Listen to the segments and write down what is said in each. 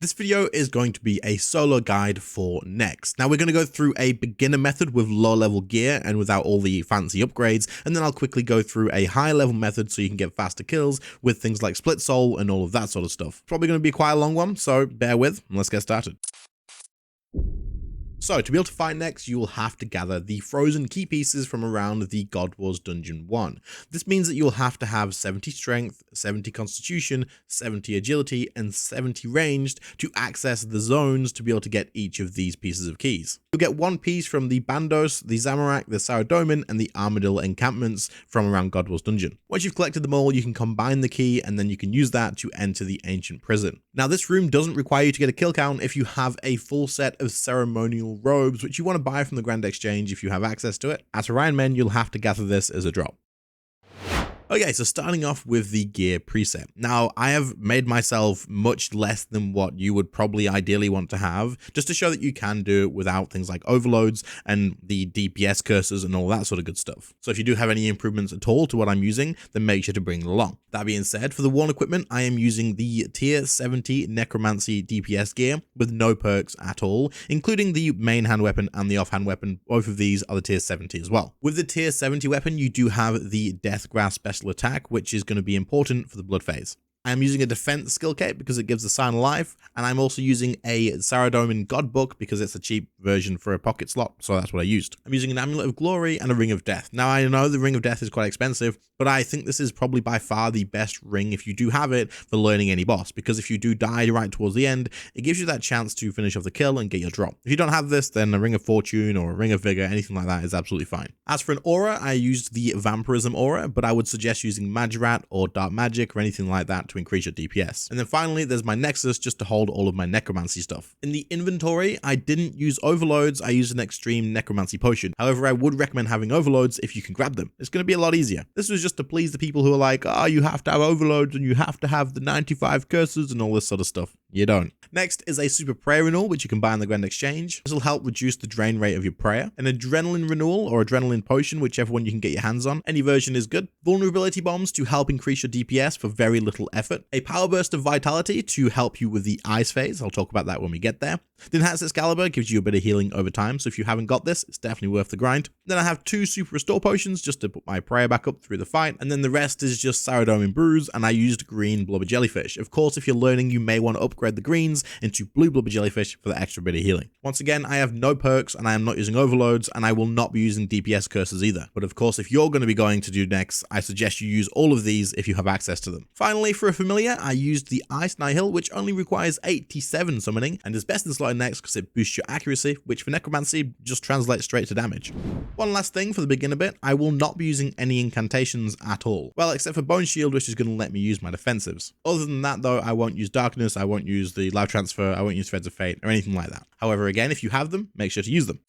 This video is going to be a solo guide for NEX. Now we're going to go through a beginner method with low level gear and without all the fancy upgrades, and then I'll quickly go through a high level method so you can get faster kills with things like split soul and all of that sort of stuff. Probably going to be quite a long one, so bear with and let's get started. So to be able to fight NEX, you will have to gather the frozen key pieces from around the God Wars Dungeon 1. This means that you'll have to have 70 strength, 70 constitution, 70 agility, and 70 ranged to access the zones to be able to get each of these pieces of keys. You'll get one piece from the Bandos, the Zamorak, the Saradomin, and the Armadillo encampments from around God Wars Dungeon. Once you've collected them all, you can combine the key and then you can use that to enter the ancient prison. Now this room doesn't require you to get a kill count if you have a full set of ceremonial robes, which you want to buy from the Grand Exchange if you have access to it. As Orion Men, you'll have to gather this as a drop. Okay, so starting off with the gear preset. Now, I have made myself much less than what you would probably ideally want to have, just to show that you can do it without things like overloads and the DPS curses and all that sort of good stuff. So if you do have any improvements at all to what I'm using, then make sure to bring them along. That being said, for the worn equipment, I am using the tier 70 necromancy DPS gear with no perks at all, including the main hand weapon and the offhand weapon. Both of these are the tier 70 as well. With the tier 70 weapon, you do have the death grasp special attack, which is going to be important for the blood phase. I'm using a defense skill cape because it gives a sign of life, and I'm also using a Saradomin God Book because it's a cheap version for a pocket slot, so that's what I used. I'm using an Amulet of Glory and a Ring of Death. Now I know the Ring of Death is quite expensive, but I think this is probably by far the best ring if you do have it for learning any boss, because if you do die right towards the end, it gives you that chance to finish off the kill and get your drop. If you don't have this, then a Ring of Fortune or a Ring of Vigor, anything like that is absolutely fine. As for an aura, I used the Vampirism aura, but I would suggest using Magirat or Dark Magic or anything like that to increase your DPS. And then finally, there's my Nexus just to hold all of my necromancy stuff. In the inventory, I didn't use overloads, I used an extreme necromancy potion. However, I would recommend having overloads if you can grab them. It's going to be a lot easier. This was just to please the people who are like, oh, you have to have overloads and you have to have the 95 curses and all this sort of stuff. You don't. Next is a super prayer renewal, which you can buy in the Grand Exchange. This will help reduce the drain rate of your prayer. An adrenaline renewal or adrenaline potion, whichever one you can get your hands on. Any version is good. Vulnerability bombs to help increase your DPS for very little effort. A power burst of vitality to help you with the ice phase. I'll talk about that when we get there. The enhanced Excalibur gives you a bit of healing over time, so if you haven't got this, it's definitely worth the grind. Then I have 2 super restore potions just to put my prayer back up through the fight, and then the rest is just Saradomin brews, and I used green blubber jellyfish. Of course, if you're learning, you may want to upgrade the greens into blue blubber jellyfish for the extra bit of healing. Once again, I have no perks and I am not using overloads, and I will not be using DPS curses either. But of course, if you're going to be going to do NEX, I suggest you use all of these if you have access to them. Finally, for a familiar, I used the Ice Nihil, which only requires 87 summoning and is best in slot in NEX because it boosts your accuracy, which for necromancy just translates straight to damage. One last thing for the beginner bit, I will not be using any incantations at all. Well, except for Bone Shield, which is going to let me use my defensives. Other than that though, I won't use Darkness, I won't use the Life Transfer, I won't use Threads of Fate or anything like that. However, again, if you have them, make sure to use them.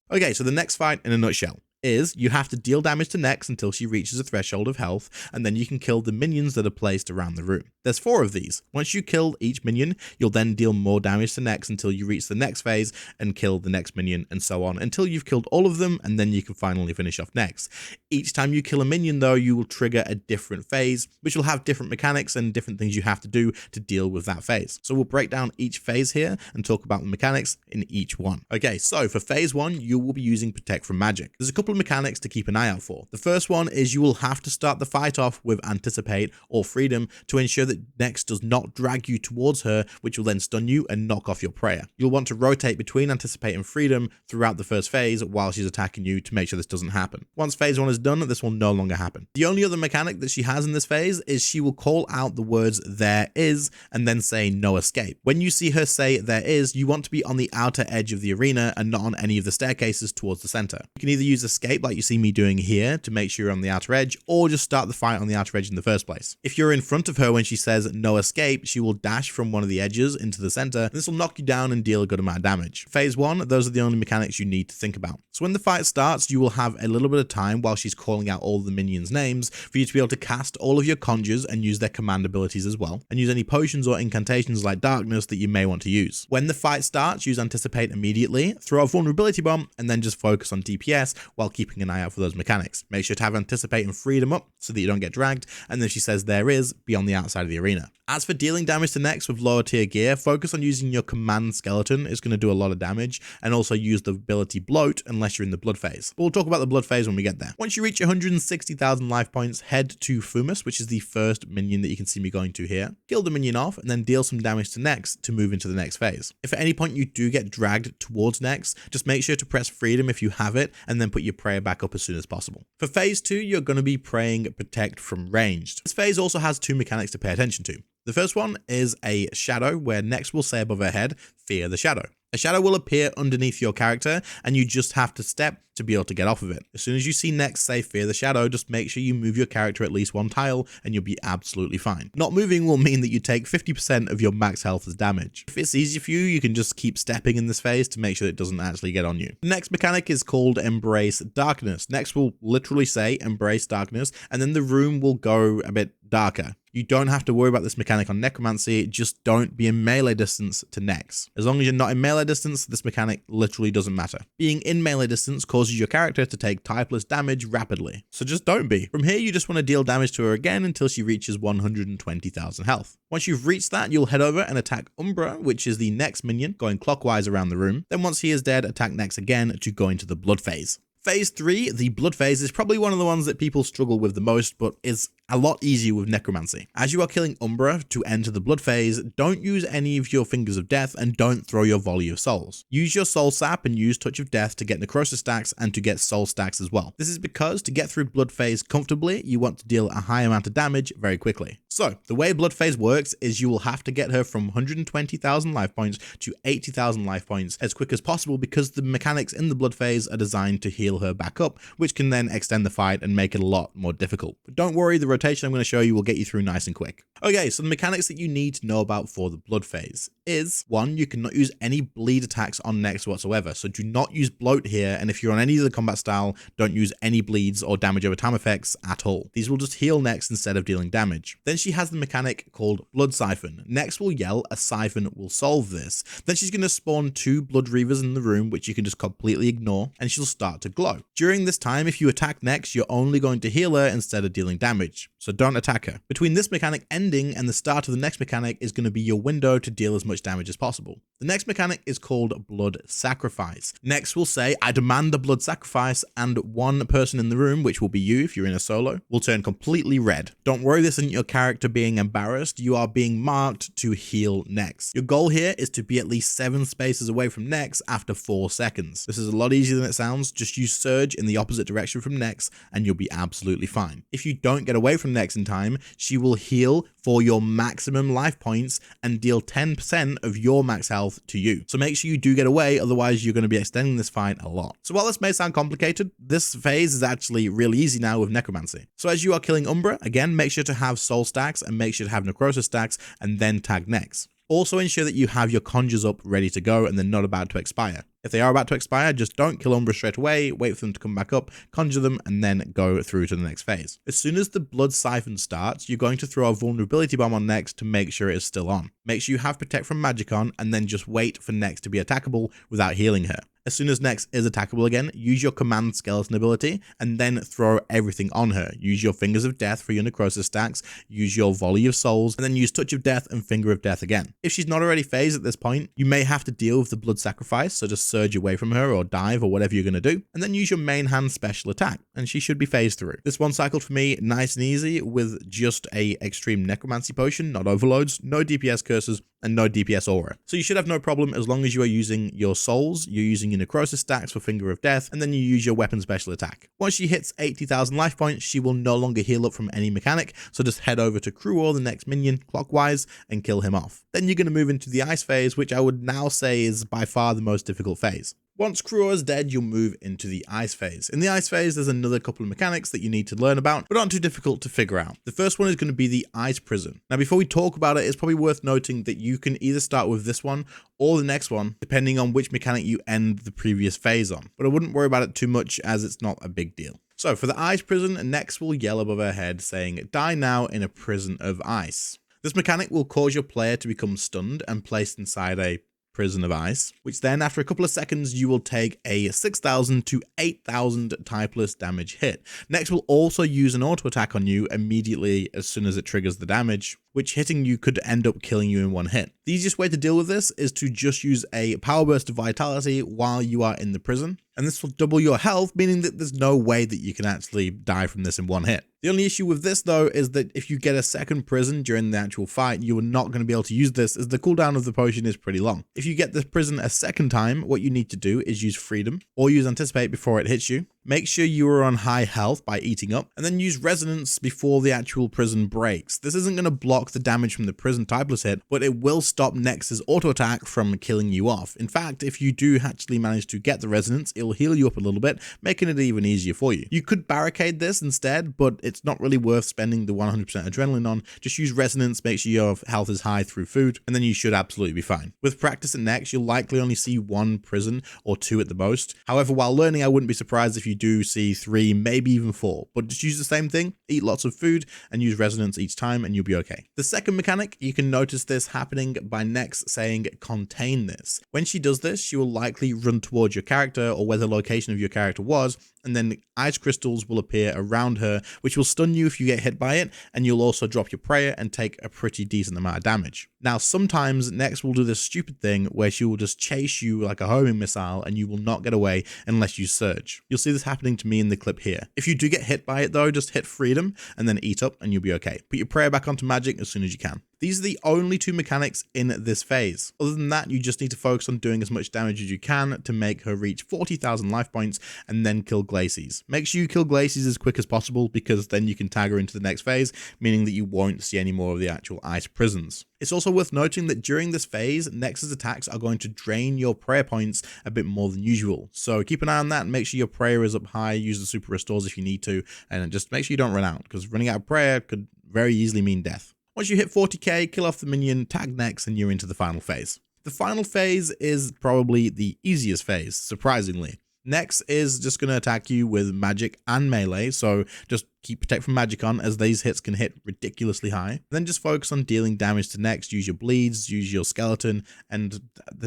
Okay, so the next fight in a nutshell is you have to deal damage to NEX until she reaches a threshold of health, and then you can kill the minions that are placed around the room. There's 4 of these. Once you kill each minion, you'll then deal more damage to NEX until you reach the next phase and kill the next minion, and so on until you've killed all of them, and then you can finally finish off NEX. Each time you kill a minion though, you will trigger a different phase, which will have different mechanics and different things you have to do to deal with that phase. So we'll break down each phase here and talk about the mechanics in each one. Okay, so for phase 1, you will be using Protect from Magic. There's a couple of mechanics to keep an eye out for. The first one is you will have to start the fight off with Anticipate or Freedom to ensure that NEX does not drag you towards her, which will then stun you and knock off your prayer. You'll want to rotate between Anticipate and Freedom throughout the first phase while she's attacking you to make sure this doesn't happen. Once phase 1 is done, this will no longer happen. The only other mechanic that she has in this phase is she will call out the words "there is" and then say "no escape." When you see her say "there is," you want to be on the outer edge of the arena and not on any of the staircases towards the center. You can either use escape like you see me doing here to make sure you're on the outer edge, or just start the fight on the outer edge in the first place. If you're in front of her when she says "no escape," she will dash from one of the edges into the center, and this will knock you down and deal a good amount of damage. Phase 1, those are the only mechanics you need to think about. So when the fight starts, you will have a little bit of time while she's calling out all the minions' names for you to be able to cast all of your conjures and use their command abilities as well, and use any potions or incantations like Darkness that you may want to use. When the fight starts, use Anticipate immediately, throw a vulnerability bomb, and then just focus on DPS while keeping an eye out for those mechanics. Make sure to have anticipate and freedom up so that you don't get dragged, and then she says there is, be on the outside of the arena. As for dealing damage to Nex with lower tier gear, focus on using your command skeleton. It's going to do a lot of damage, and also use the ability bloat unless you're in the blood phase. But we'll talk about the blood phase when we get there. Once you reach 160,000 life points, head to Fumus, which is the first minion that you can see me going to here. Kill the minion off, and then deal some damage to Nex to move into the next phase. If at any point you do get dragged towards Nex, just make sure to press freedom if you have it, and then put your prayer back up as soon as possible. For phase 2, you're going to be praying protect from ranged. This phase also has two mechanics to pay attention to. The first one is a shadow where Nex will say above her head, fear the shadow. A shadow will appear underneath your character, and you just have to step to be able to get off of it. As soon as you see Nex say fear the shadow, just make sure you move your character at least one tile and you'll be absolutely fine. Not moving will mean that you take 50% of your max health as damage. If it's easy for you, you can just keep stepping in this phase to make sure it doesn't actually get on you. The next mechanic is called Embrace Darkness. Nex will literally say embrace darkness, and then the room will go a bit darker. You don't have to worry about this mechanic on necromancy, just don't be in melee distance to Nex. As long as you're not in melee distance, this mechanic literally doesn't matter. Being in melee distance causes your character to take typeless damage rapidly, so just don't be. From here, you just want to deal damage to her again until she reaches 120,000 health. Once you've reached that, you'll head over and attack Umbra, which is the next minion, going clockwise around the room. Then once he is dead, attack Nex again to go into the blood phase. Phase 3, the blood phase, is probably one of the ones that people struggle with the most, but is a lot easier with necromancy. As you are killing Umbra to enter the blood phase, don't use any of your fingers of death and don't throw your volley of souls. Use your soul sap and use touch of death to get necrosis stacks and to get soul stacks as well. This is because to get through blood phase comfortably, you want to deal a high amount of damage very quickly. So the way blood phase works is you will have to get her from 120,000 life points to 80,000 life points as quick as possible, because the mechanics in the blood phase are designed to heal her back up, which can then extend the fight and make it a lot more difficult. But don't worry, the rotation I'm going to show you will get you through nice and quick. Okay, so the mechanics that you need to know about for the blood phase is, 1, you cannot use any bleed attacks on Nex whatsoever, so do not use bloat here, and if you're on any of the combat style, don't use any bleeds or damage over time effects at all. These will just heal Nex instead of dealing damage. Then she has the mechanic called Blood Siphon. Nex will yell, a siphon will solve this. Then she's going to spawn 2 blood reavers in the room, which you can just completely ignore, and she'll start to glow. During this time, if you attack Nex, you're only going to heal her instead of dealing damage, so don't attack her. Between this mechanic ending and the start of the next mechanic is going to be your window to deal as much damage as possible. The next mechanic is called Blood Sacrifice. Nex will say, I demand a blood sacrifice, and one person in the room, which will be you if you're in a solo, will turn completely red. Don't worry, this isn't your character being embarrassed, you are being marked to heal Nex. Your goal here is to be at least 7 spaces away from Nex after 4 seconds. This is a lot easier than it sounds, just use Surge in the opposite direction from Nex and you'll be absolutely fine. If you don't get away from Nex in time, she will heal for your maximum life points and deal 10% of your max health to you. So make sure you do get away, otherwise you're going to be extending this fight a lot. So while this may sound complicated, this phase is actually really easy now with necromancy. So as you are killing Umbra, again, make sure to have soul stacks and make sure to have necrosis stacks and then tag Nex. Also ensure that you have your conjures up ready to go and they're not about to expire. If they are about to expire, just don't kill Umbra straight away, wait for them to come back up, conjure them, and then go through to the next phase. As soon as the Blood Siphon starts, you're going to throw a vulnerability bomb on Nex to make sure it is still on. Make sure you have Protect from Magic on, and then just wait for Nex to be attackable without healing her. As soon as Nex is attackable again, use your command skeleton ability and then throw everything on her. Use your Fingers of Death for your necrosis stacks, use your Volley of Souls, and then use Touch of Death and Finger of Death again. If she's not already phased at this point, you may have to deal with the Blood Sacrifice, so just surge away from her or dive or whatever you're going to do, and then use your main hand special attack, and she should be phased through. This one cycled for me nice and easy with just a extreme necromancy potion, not overloads, no DPS curses, and no DPS aura. So you should have no problem as long as you are using your souls, you're using your necrosis stacks for Finger of Death, and then you use your weapon special attack. Once she hits 80,000 life points, she will no longer heal up from any mechanic, so just head over to Cruor, the next minion, clockwise, and kill him off. Then you're going to move into the ice phase, which I would now say is by far the most difficult phase. Once Cruor is dead, you'll move into the ice phase. In the ice phase, there's another couple of mechanics that you need to learn about, but aren't too difficult to figure out. The first one is going to be the ice prison. Now, before we talk about it, it's probably worth noting that you can either start with this one or the next one, depending on which mechanic you end the previous phase on. But I wouldn't worry about it too much as it's not a big deal. So for the ice prison, Nex will yell above her head saying, "Die now in a prison of ice." This mechanic will cause your player to become stunned and placed inside a prison of ice, which then after a couple of seconds you will take a 6,000 to 8,000 typeless damage hit. Next will also use an auto attack on you immediately as soon as it triggers the damage, which hitting you could end up killing you in one hit. The easiest way to deal with this is to just use a power burst of vitality while you are in the prison, and this will double your health, meaning that there's no way that you can actually die from this in one hit. The only issue with this though is that if you get a second prison during the actual fight, you are not going to be able to use this as the cooldown of the potion is pretty long. If you get this prison a second time, what you need to do is use freedom or use anticipate before it hits you. Make sure you are on high health by eating up, and then use resonance before the actual prison breaks. This isn't going to block the damage from the prison typeless hit, but it will stop Nex's auto attack from killing you off. In fact, if you do actually manage to get the resonance, it'll heal you up a little bit, making it even easier for you. You could barricade this instead, but it's not really worth spending the 100% adrenaline on. Just use resonance, make sure your health is high through food, and then you should absolutely be fine. With practice at NEX, you'll likely only see one prison or two at the most. However, while learning, I wouldn't be surprised if you do see 3, maybe even 4, but just use the same thing, eat lots of food and use resonance each time and you'll be okay. The second mechanic, you can notice this happening by NEX saying contain this. When she does this, she will likely run towards your character or where the location of your character was, and then ice crystals will appear around her, which will stun you if you get hit by it, and you'll also drop your prayer and take a pretty decent amount of damage. Now, sometimes NEX will do this stupid thing where she will just chase you like a homing missile and you will not get away unless you surge. You'll see this happening to me in the clip here. If you do get hit by it though, just hit freedom and then eat up and you'll be okay. Put your prayer back onto magic as soon as you can. These are the only 2 mechanics in this phase. Other than that, you just need to focus on doing as much damage as you can to make her reach 40,000 life points and then kill Glacies. Make sure you kill Glacies as quick as possible because then you can tag her into the next phase, meaning that you won't see any more of the actual ice prisons. It's also worth noting that during this phase, Nex's attacks are going to drain your prayer points a bit more than usual. So keep an eye on that and make sure your prayer is up high, use the super restores if you need to, and just make sure you don't run out because running out of prayer could very easily mean death. Once you hit 40k, kill off the minion, tag Nex, and you're into the final phase. The final phase is probably the easiest phase, surprisingly. Nex is just going to attack you with magic and melee, so just keep protect from magic on as these hits can hit ridiculously high. Then just focus on dealing damage to Nex, use your bleeds, use your skeleton, and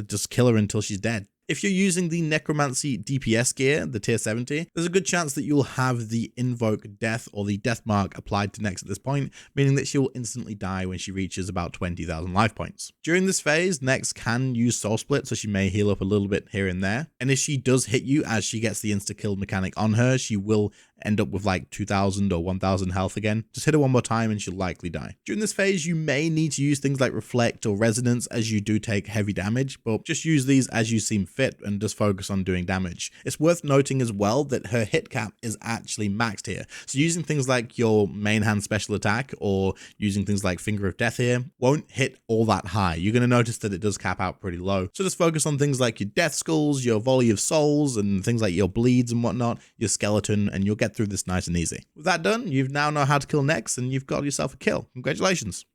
just kill her until she's dead. If you're using the necromancy DPS gear, the tier 70, there's a good chance that you'll have the invoke death or the death mark applied to Nex at this point, meaning that she will instantly die when she reaches about 20,000 life points. During this phase, Nex can use soul split, so she may heal up a little bit here and there. And if she does hit you as she gets the insta kill mechanic on her, she will end up with like 2,000 or 1,000 health again. Just hit her one more time and she'll likely die. During this phase, you may need to use things like reflect or resonance as you do take heavy damage, but just use these as you seem fit and just focus on doing damage. It's worth noting as well that her hit cap is actually maxed here. So using things like your main hand special attack or using things like Finger of Death here won't hit all that high. You're going to notice that it does cap out pretty low. So just focus on things like your Death Skulls, your Volley of Souls, and things like your bleeds and whatnot, your skeleton, and you'll get through this nice and easy. With that done, you now know how to kill Nex and you've got yourself a kill. Congratulations.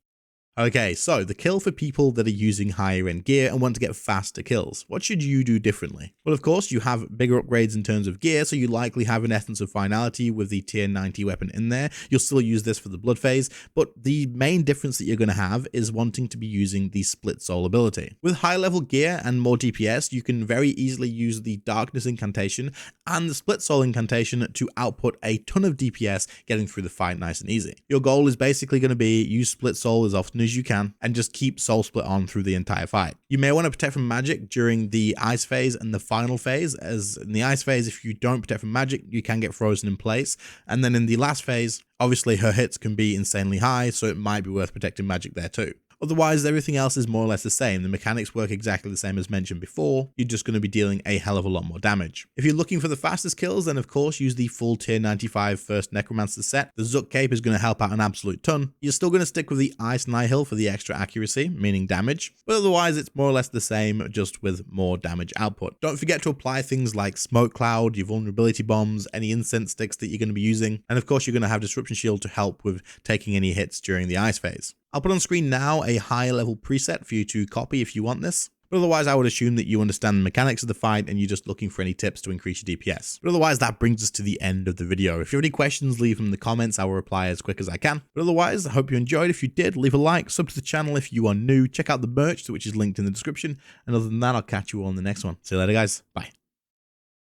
Okay, so the kill for people that are using higher end gear and want to get faster kills. What should you do differently? Well, of course, you have bigger upgrades in terms of gear, so you likely have an Essence of Finality with the tier 90 weapon in there. You'll still use this for the blood phase, but the main difference that you're going to have is wanting to be using the split soul ability. With high level gear and more DPS, you can very easily use the darkness incantation and the split soul incantation to output a ton of DPS, getting through the fight nice and easy. Your goal is basically going to be use split soul as often as you can and just keep soul split on through the entire fight. You may want to protect from magic during the ice phase and the final phase, as in the ice phase, if you don't protect from magic, you can get frozen in place. And then in the last phase, obviously her hits can be insanely high, so it might be worth protecting magic there too. Otherwise, everything else is more or less the same. The mechanics work exactly the same as mentioned before. You're just going to be dealing a hell of a lot more damage. If you're looking for the fastest kills, then of course use the full tier 95 first Necromancer set. The Zook Cape is going to help out an absolute ton. You're still going to stick with the Ice Nihil for the extra accuracy, meaning damage, but otherwise it's more or less the same, just with more damage output. Don't forget to apply things like Smoke Cloud, your vulnerability bombs, any incense sticks that you're going to be using, and of course you're going to have Disruption Shield to help with taking any hits during the ice phase. I'll put on screen now a higher level preset for you to copy if you want this. But otherwise, I would assume that you understand the mechanics of the fight and you're just looking for any tips to increase your DPS. But otherwise, that brings us to the end of the video. If you have any questions, leave them in the comments. I will reply as quick as I can. But otherwise, I hope you enjoyed. If you did, leave a like, sub to the channel if you are new, check out the merch, which is linked in the description. And other than that, I'll catch you all in the next one. See you later, guys. Bye.